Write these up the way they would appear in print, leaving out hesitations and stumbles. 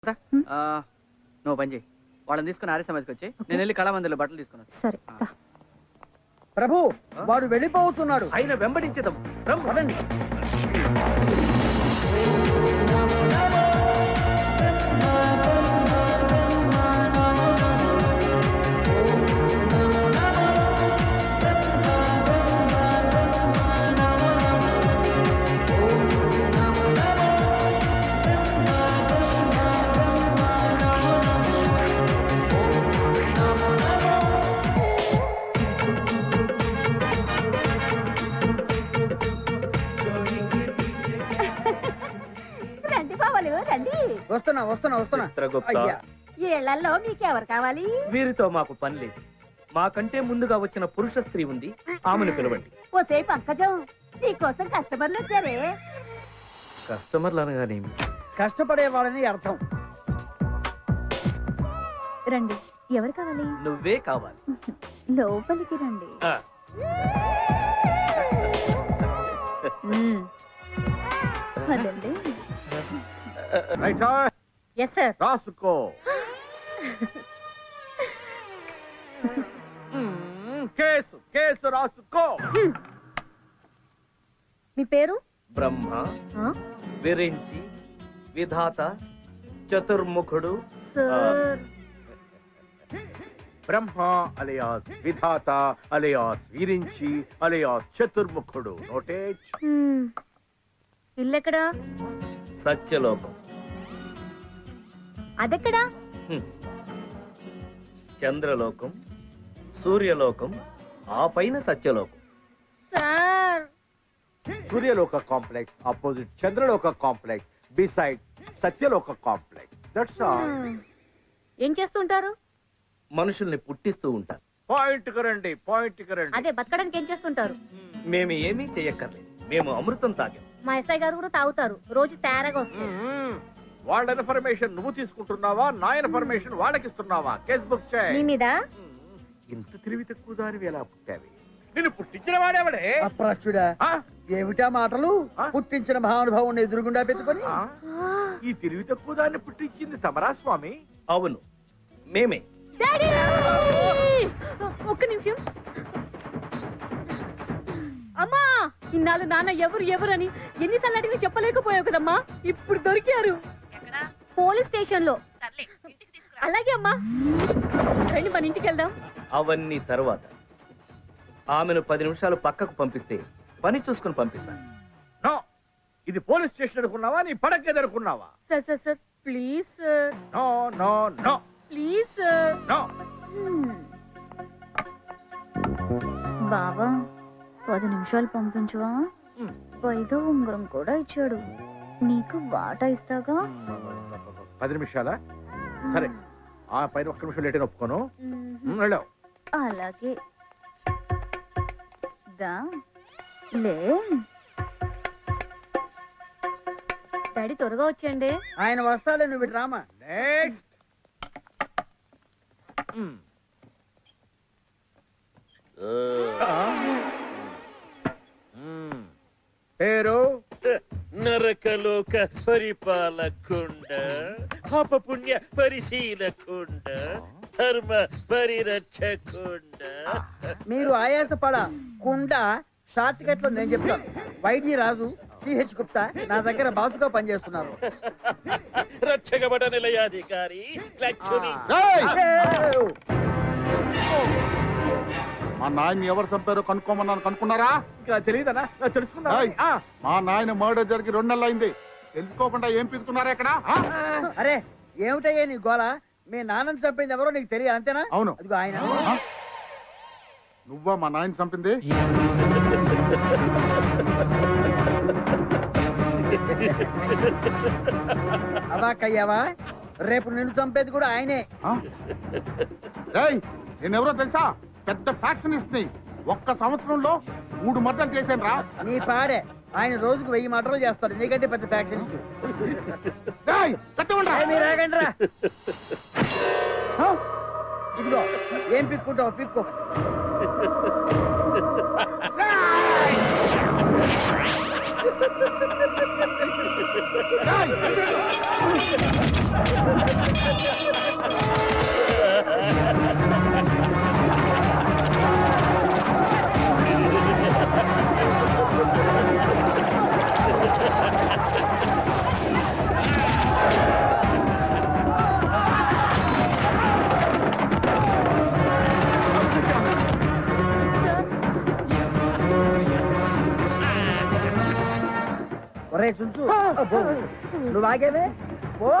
నువ్వు పని చేయి, వాళ్ళని తీసుకుని ఆర్య సమాజ్కి వచ్చి నేను వెళ్ళి కళామందిలో బట్టలు తీసుకున్నాను. సరే ప్రభు, వాడు వెళ్ళిపోతున్నాడు. ఆయన వెంబడించేద్దాం. పదండి. వస్తున్నా వస్తున్నా వస్తున్నా. ఈ ఇళ్లలో మీకెవరు కావాలి? వీరితో మాకు పని లేదు. మాకంటే ముందుగా వచ్చిన పురుష స్త్రీ ఉంది, ఆమెను పిలవండి. ఓసే పంకజం, నీకోసం కస్టమర్లు వచ్చారే. కస్టమర్లు అనగానేమి? కష్టపడే వాళ్ళని అర్థం. రండి, ఎవరు కావాలి? నువ్వే కావాలి. లోపలికి రండి. అదండి. Yes sir. రాసుకో. కేసు కేసు రాసుకో. మీ పేరు? Brahma, Virinchi, Vidhata, Chaturmukhudu. Brahma alias Vidhata alias Virinchi alias Chaturmukhudu. నోటేజ్. ఇల్లెక్కడా? సత్యలోకం. అదెక్కడా? చంద్రలోకం, సూర్యలోకం, ఆ పైన Satyalokam. Sir, Suryaloka complex opposite Chandraloka complex beside Satyaloka complex. That's all. ఏం చేస్తుంటారు? మనుషుల్ని పుట్టిస్తూ ఉంటారు. పాయింట్ కి రండి, పాయింట్ కి రండి. అదే బతకడానికి ఏం చేస్తుంటారు? మేము ఏమీ చెయ్యక్కర్లేదు, మేము అమృతం తాగాం. మా ఎస్ఐ గారు కూడా తాగుతారు, రోజు తేరగా వస్తుంది. వాళ్ళ ఇన్ఫర్మేషన్ నువ్వు తీసుకుంటున్నావా, నా ఇన్ఫర్మేషన్ వాళ్ళకి ఇస్తున్నావా? కేసు బుక్ మీ చేయి. మీద ఇంత తెలివి తక్కువ దానివి ఎలా పుట్టావి? నిన్ను పుట్టించిన వాడేవాడే? అప్రాచుడా, ఏమిటా మాటలు? పుట్టించిన మహానుభావుని ఎదురుగుండా పెట్టుకొని ఈ తెలివి తక్కువ దాన్ని పుట్టించింది తమరా స్వామి? అవును, మేమే. ఒక్క నిమిషం. అమ్మా, ఇన్నాళ్ళు నాన్న ఎవరు ఎవరని ఎన్నిసార్లు అడిగి చెప్పలేకపోయావు కదమ్మా, ఇప్పుడు దొరికారు. పోలీస్ స్టేషన్ లో. అలాగే అమ్మా, రండి మన ఇంటికి వెళ్దాం. అవన్నీ తర్వాత. ఆమెను 10 నిమిషాలు పక్కకు పంపిస్తే పని చూసుకుని పంపిస్తాను. నో, ఇది పోలీస్ స్టేషన్ అనుకున్నావా, నీ పడకేది అనుకున్నావా? Sir sir sir, please sir. No no no, please sir. No. బావా, 10 నిమిషాలు పంపించవా? పైగా ఉంగరం కూడా ఇచ్చాడు. నీకు వాటా ఇస్తాగా. 10 నిమిషాలా? సరే, ఆ పైన ఒక్క నిమిషం లేట్ ఒప్పుకోను. వెళ్ళావు. అలాగే దా లే. డాడీ త్వరగా వచ్చేయండి. ఆయన వస్తాడే, నువ్వు ఇటు రామా. నెక్స్ట్. పేరు? నరకలోక పరిపాలకుండ, పాపపుణ్య పరిశీలకుండ, ధర్మ పరిరక్షకుండ. మీరు ఆయాసపడ కుండా షార్ట్ కట్ లో నేను చెప్తాను. వైద్య రాజు, సిహెచ్ గుప్తా నా దగ్గర బాసుగా పనిచేస్తున్నారు. రక్షకబడ నిలయాధికారి లక్ష్మి. మా నాయన్ని ఎవరు చంపారో కనుక్కోమన్నాను, కనుక్కున్నారా? ఇంకా తెలియదనా? తెలుసుకున్నా. మా నాయన మర్డర్ జరిగి 2 నెలలు అయింది, తెలుసుకోకుండా ఏం పీకుతున్నారా ఇక్కడ? అరే ఏమిటయ్యా నీ గోళ? మీ నాన్నని చంపింది ఎవరో నీకు తెలియదు అంతేనా? అవును. అదిగో ఆయన. నువ్వా మా నాయన చంపింది? అవాకయ్యావా? రేపు నిన్ను చంపేది కూడా ఆయనే. నేనెవరో తెలుసా? పెద్ద ఫ్యాక్షనిస్ట్ ని. 1 సంవత్సరంలో 3 మర్డర్లు చేశాను రా. నీ పాడే. ఆయన రోజుకు 1000 మర్డర్లు చేస్తారు, నీకంటే పెద్ద ఫ్యాక్షన్. మీరు ఆగండి రా. ఇదిగో ఏం పిక్కుంటావు, పిక్కు. ఒరే చుంచు అబ్బో, నువ్వు ఆగేవే ఓ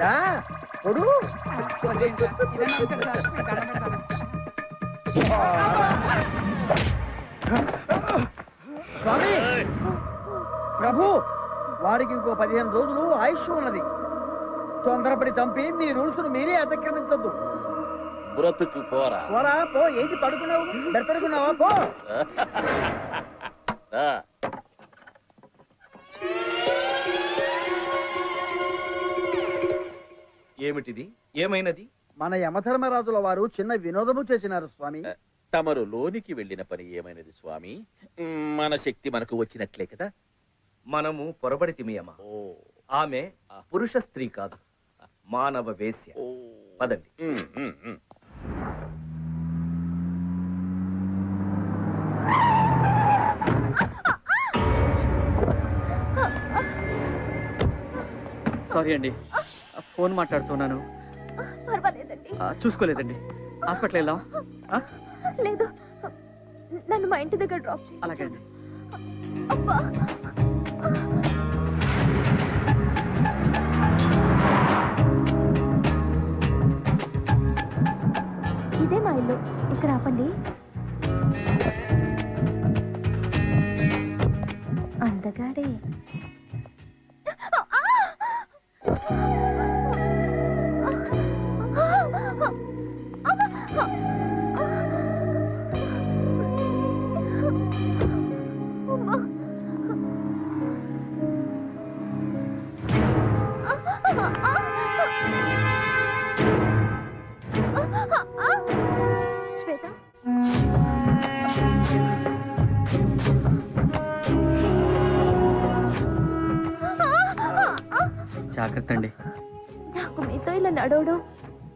దా, కొడు స్వామి ప్రభు వాడికి ఇంకో 15 రోజులు ఆయుష్ ఉన్నది. తొందరపడి చంపి మీ రూల్స్ మీరే అతిక్రమించద్దు. బ్రతుకు పోరా పోరా పో. ఏంటి పడుకున్నావు? బెడతడుకున్నావా? పో. రా. ఏమిటిది? ఏమైనది? మన యమధర్మరాజుల వారు చిన్న వినోదము చేసినారు స్వామి. తమరు లోనికి వెళ్ళిన పని ఏమైనది స్వామి? మన శక్తి మనకు వచ్చినట్లే కదా. మనము పొరబడితిమి అమ్మా. ఓ ఆమె పురుష స్త్రీ కాదు, మానవ వేశ్య. ఓ. పదండి. సారీ అండి, ఫోన్ మాట్లాడుతున్నాను. పర్వాలేదండి. చూసుకోలేదండి. హాస్పిటల్ వెళ్దాం. లేదు, నన్ను మా ఇంటి దగ్గర డ్రాప్ చేయి. అలాగే అండి. అబ్బా. ఇదే మా ఇల్లు. ఇక్కడ ఆపండి. అందగాడే. శ్వేత, జాగ్రత్త అండి. నాకు మీతో ఇలా నడవడం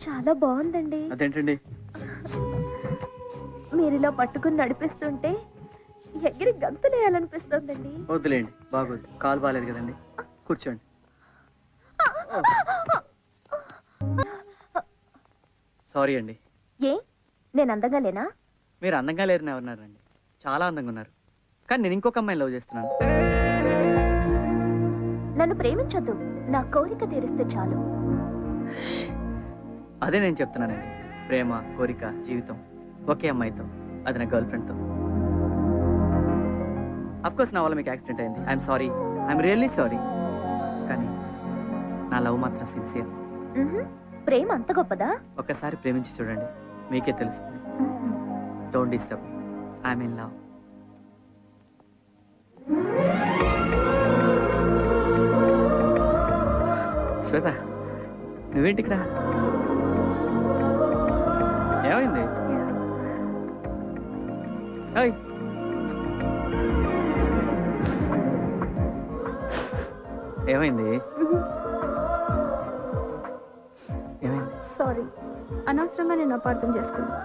చాలా బాగుందండి. అదేంటండి? మీరు ఇలా పట్టుకుని నడిపిస్తుంటే ఎగిరి గంతులేయాలనిపిస్తుందండి. వద్దులేండి, బాగోదు. కాలు బాగాలేదు కదండి. కూర్చోండి. సారీ అండి. ఏ, నేను అందంగా లేనా? మీరు అందంగా లేరని ఎవరున్నారండి? చాలా అందంగా ఉన్నారు. కానీ నేను ఇంకొక అమ్మాయిని లవ్ చేస్తున్నాను. నన్ను ప్రేమించొద్దు, నా కోరిక తీరిస్తే చాలు. అదే నేను చెప్తున్నానండి. ప్రేమ, కోరిక, జీవితం ఒకే అమ్మాయితో, అది నా గర్ల్ ఫ్రెండ్తో. అఫ్కోర్స్ నా వల్ల మీకు యాక్సిడెంట్ అయింది. I'm sorry, I'm really sorry. కానీ నా లవ్ మాత్రం సిన్సియర్. ప్రేమ అంత గొప్పదా? ఒక్కసారి ప్రేమించి చూడండి, మీకే తెలుస్తుంది. Don't disturb, I'm in love. Shweta, నువ్వేంటి ఇక్కడ? ఏమైంది? ఓయ్, ఏమైంది? ఏమైంది? సారీ, అనవసరంగా నేను అపార్థం చేసుకున్నా.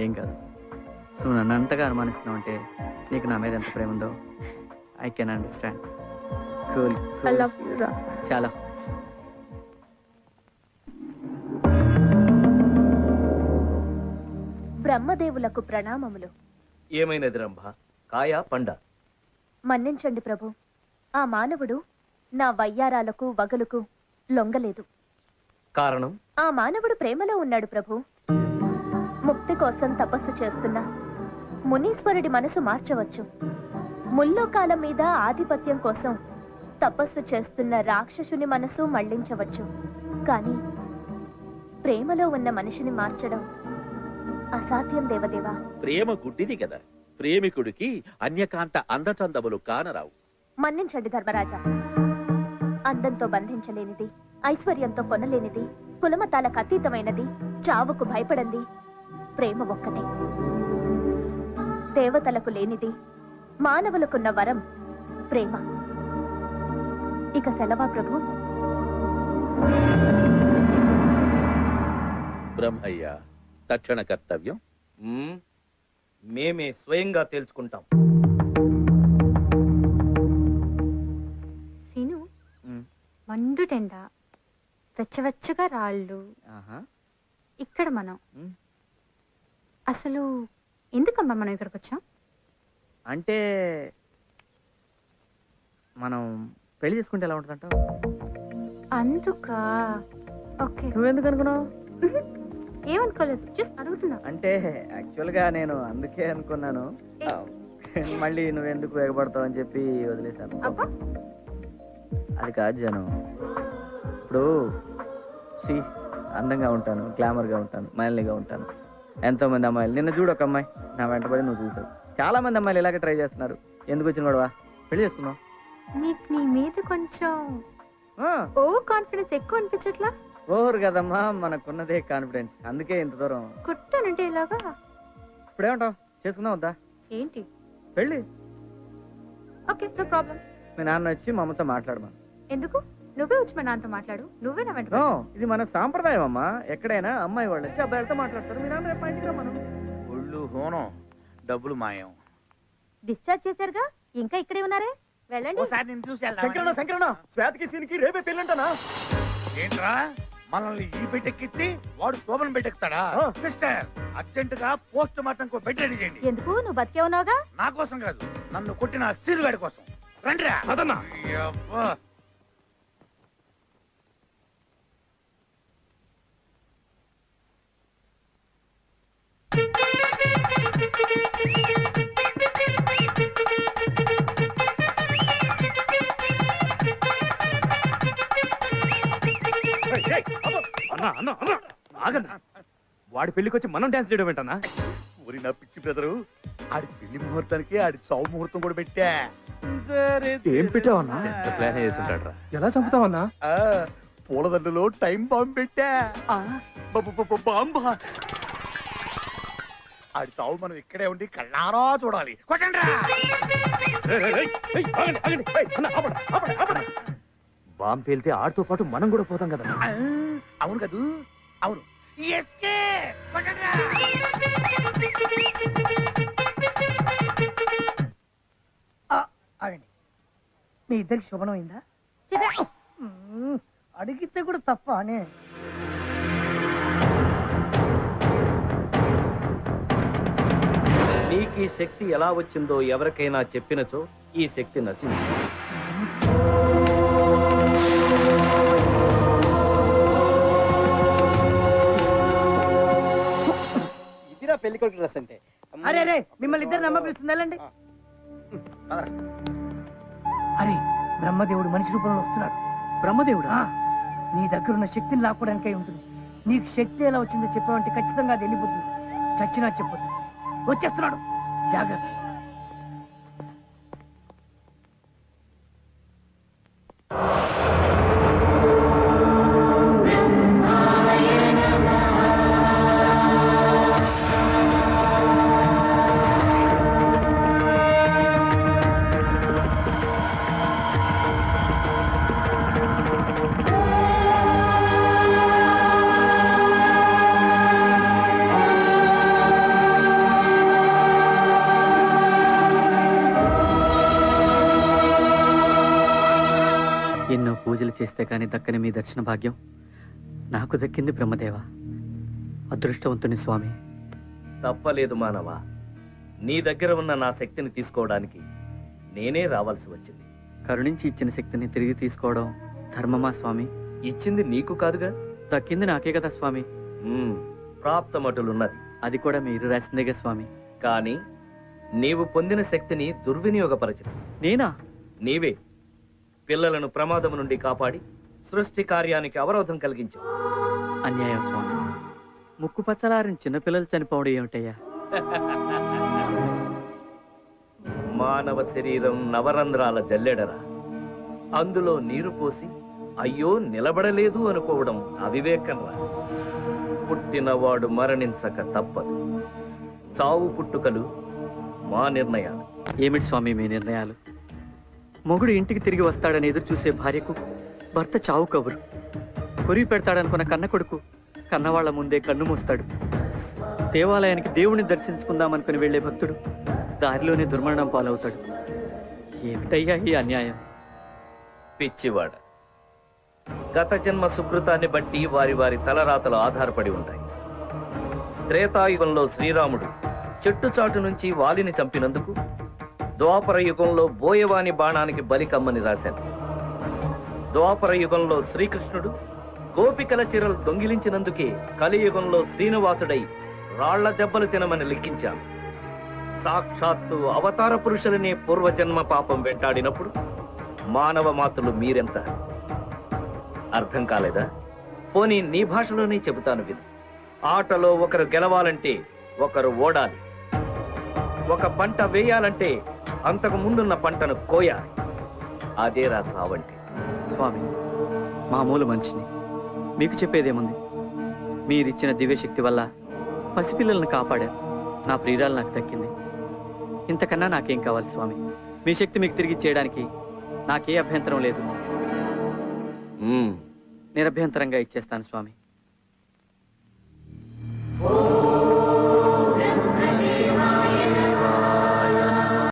ఏం కాదు. నువ్వు నన్ను అంతగా అనుమానిస్తున్నావు అంటే నీకు నా మీద ఎంత ప్రేమ ఉందో I can understand. Cool. I love you రా. చాలా. బ్రహ్మదేవులకు ప్రణామములు. ఏమైనది రంభ? కాయ పండ? మన్నించండి ప్రభు, ఆ మానవుడు నా వయ్యారాలకు వగలుకు లొంగలేదు. కారణం? ఆ మానవుడు ప్రేమలో ఉన్నాడు ప్రభు. ముక్తి కోసం తపస్సు చేస్తున్న మునీశ్వరుడి మనసు మార్చవచ్చు. ముల్లోకాల మీద ఆధిపత్యం కోసం తపస్సు చేస్తున్న రాక్షసుని మనసు మళ్లించవచ్చు. కానీ ప్రేమలో ఉన్న మనిషిని మార్చడం అసాధ్యం దేవదేవా. ప్రేమ గుడ్డిది కదా, ప్రేమికుడికి అన్యకాంత అందచందములు కానరావు. మన్నించండి ధర్మరాజా. అందంతో బంధించలేనిది, ఐశ్వర్యంతో కొనలేనిది, కులమతాలకు అతీతమైనది, చావుకు భయపడంది ప్రేమ ఒక్కటే. దేవతలకు లేనిది, మానవులకున్న వరం ప్రేమ. ఇక సెలవా ప్రభు? బ్రహ్మయ్య, తక్షణ కర్తవ్యం. మేమే స్వయంగా తేల్చుకుంటాం. సీను, ఉమ్. మండు టెండ, వెచ్చవెచ్చగా రాళ్ళు, ఆహా. ఇక్కడ మనం ఉమ్. అసలు ఎందుకమ్మా మనం ఇక్కడికి వచ్చాం? అంటే మనం పెళ్లి చేసుకుంటే ఎలా ఉంటుందంటావు? అందుకా? ఓకే. నువ్వెందుకు అనుకున్నావు? ఏమనుకోలేదు, జస్ట్ అడుగుతున్నా. అంటే యాక్చువల్గా నేను అందుకే అనుకున్నాను. ఏ. మళ్ళీ నువ్వెందుకు ఎగబడతావు అని చెప్పి వదిలేశాను. అబ్బా, అది కాదు జనం. ఇప్పుడు సి అందంగా ఉంటాను, గ్లామర్గా ఉంటాను, మైల్గా ఉంటాను. ఎంతో మంది అమ్మాయిలు, నిన్న చూడు ఒక అమ్మాయి నా వెంటబడి నువ్వు చూసావు. చాలా మంది అమ్మాయిలు ఇలాగే ట్రై చేస్తున్నారు. ఎందుకు వచ్చిన గొడవ? పెళ్లి చేసుకున్నావు. నీకు నీ మీద కొంచెం ఆ, ఓ కాన్ఫిడెన్స్ ఎక్కువ అనిపించట్లా? ఓవర్ కదమ్మా, మనకున్నదే కాన్ఫిడెన్స్. అందుకే ఇంత దూరం. కుట్టానంటే ఇలాగా. ఇప్పుడేమంటావు? చేసుకుందాం వద్దా ఏంటి? పెళ్ళి? Okay, no problem. మీ నాన్న వచ్చి మా అమ్మతో మాట్లాడమా. ఎందుకు? నువ్వే వచ్చి మా నాన్నతో మాట్లాడు. నువ్వే నా వెంట నో, ఇది మన సాంప్రదాయం అమ్మా. ఎక్కడైనా అమ్మాయి వాళ్ళు వచ్చి అబ్బాయిలతో మాట్లాడతారు. మీ నాన్న రేపు మా ఇంటికి రమ్మను. ఒళ్ళు హోనం, డబ్బులు మాయం. డిశ్చార్జ్ చేశారుగా, ఇంకా ఇక్కడే ఉన్నారే? వెళ్ళండి. ఓసారి నేను చూసి శంకరణ శంకరణ శ్వేతకి సీనికి రేపే పెళ్ళంటానా? ఏంట్రా మనల్ని ఈ బెడ్డెక్కిచ్చి వాడు శోభన బెడ్డెక్కుతాడా? సిస్టర్, అర్జెంట్ గా పోస్ట్ మార్టం కో బెడ్ రెడీ చేయండి. ఎందుకు? నువ్వు బతికే ఉన్నావుగా. నా కోసం కాదు, నన్ను కొట్టిన సీరుగాడి కోసం. రండిరా. అయ్యబ్బా. వాడి పెళ్లికి వచ్చి మనం డాన్స్ చేయడం ఏంటన్నా? ఊరి నా పిచ్చి బ్రదరు, ఆడి పెళ్లి ముహూర్తానికి ఆడి చావు ముహూర్తం కూడా పెట్టా. ఏం పెట్టావన్నా? ప్లాన్ వేసి ఉంటాడు. ఎలా చంపుతావన్నా? ఆ, పూలదండలో టైం బాంబు పెట్టా. బాంబా? ఆడి చావు మనం ఇక్కడే ఉండి కళ్ళారా చూడాలి. కొట్టండ్రా. బాంబు పేలితే ఆడితో పాటు మనం కూడా పోతాం కదా. ఆ, అవును కదూ, అవును. ఎస్కే, కొట్టండ్రా. ఆగండి, మీ ఇద్దరికి శుభనం అయిందా? అడిగితే కూడా తప్ప అనే. నీకు ఈ శక్తి ఎలా వచ్చిందో ఎవరికైనా చెప్పినచో ఈ శక్తి నశించు. ఇదిరా పెళ్లి కొడుకు డ్రెస్ అంటే. అరే అరే, మిమ్మల్ని ఇద్దరు నమ్మపిస్తుంది, వెళ్ళండి. అరే, బ్రహ్మదేవుడు మనిషి రూపంలో వస్తున్నాడు. బ్రహ్మదేవుడా? నీ దగ్గర ఉన్న శక్తిని లాక్కోవడానికై ఉంటుంది. నీకు శక్తి ఎలా వచ్చిందో చెప్పావంటే ఖచ్చితంగా అది వెళ్ళిపోతుంది. చచ్చినా చెప్పొద్దు. వచ్చేస్తున్నాడు, జాగ్రత్త. ఎన్నో పూజలు చేస్తే కానీ దక్కని మీ దర్శన భాగ్యం నాకు దక్కింది బ్రహ్మదేవ. అదృష్టవంతుని స్వామి. తప్పలేదు మానవా. నీ దగ్గర ఉన్న నా శక్తిని తీసుకోవడానికి నేనే రావాల్సి వచ్చింది. కరుణించి ఇచ్చిన శక్తిని తిరిగి తీసుకోవడం ధర్మమా స్వామి? ఇచ్చింది నీకు కాదుగా, దక్కింది నాకే కదా స్వామి. ప్రాప్తమటులున్నది. అది కూడా మీరు రాసిందేగా స్వామి. కానీ నీవు పొందిన శక్తిని దుర్వినియోగపరచదు. నేనా? నీవే పిల్లలను ప్రమాదం నుండి కాపాడి సృష్టి కార్యానికి అవరోధం కలిగించావు. అన్యాయం స్వామి. ముక్కు పచ్చలారిన చిన్నపిల్లలు చనిపోవడం ఏమిటయ్యా? మానవ శరీరం నవరంధ్రాల జల్లెడరా. అందులో నీరు పోసి అయ్యో నిలబడలేదు అనుకోవడం అవివేకంరా. పుట్టినవాడు మరణించక తప్పదు. చావు పుట్టుకలు మా నిర్ణయాలు. ఏమిటి స్వామి మీ నిర్ణయాలు? మొగుడు ఇంటికి తిరిగి వస్తాడని ఎదురు చూసే భార్యకు భర్త చావు కబురు. కొరివి పెడతాడనుకున్న కన్న కొడుకు కన్నవాళ్ల ముందే కన్ను మూస్తాడు. దేవాలయానికి దేవుణ్ణి దర్శించుకుందామనుకుని వెళ్లే భక్తుడు దారిలోనే దుర్మరణం పాలవుతాడు. ఏమిటయ్యా ఈ అన్యాయం? పిచ్చివాడ, గత జన్మ సుకృతాన్ని బట్టి వారి వారి తలరాతలు ఆధారపడి ఉంటాయి. త్రేతాయుగంలో శ్రీరాముడు చెట్టు చాటు నుంచి వాలిని చంపినందుకు ద్వాపర యుగంలో బోయవాని బాణానికి బలి కమ్మని రాశాను. ద్వాపర యుగంలో శ్రీకృష్ణుడు గోపికల చీరలు దొంగిలించినందుకే కలియుగంలో శ్రీనివాసుడై రాళ్ల దెబ్బలు తినమని లిఖించాను. సాక్షాత్తు అవతార పురుషులనే పూర్వజన్మ పాపం వెంటాడినప్పుడు మానవ మాతృలు మీరెంత? అర్థం కాలేదా? పోనీ నీ భాషలోనే చెబుతాను విను. ఆటలో ఒకరు గెలవాలంటే ఒకరు ఓడాలి. ఒక పంట వేయాలంటే అంతకు ముందున్న పంటను కోయాలి. అదేరా చావంటే. స్వామి, మామూలు మనిషిని, మీకు చెప్పేదేముంది? మీరిచ్చిన దివ్యశక్తి వల్ల పసిపిల్లలను కాపాడారు. నా ప్రియురాలు నాకు దక్కింది. ఇంతకన్నా నాకేం కావాలి స్వామి? మీ శక్తి మీకు తిరిగి చేయడానికి నాకే అభ్యంతరం లేదు. నిరభ్యంతరంగా ఇచ్చేస్తాను స్వామి.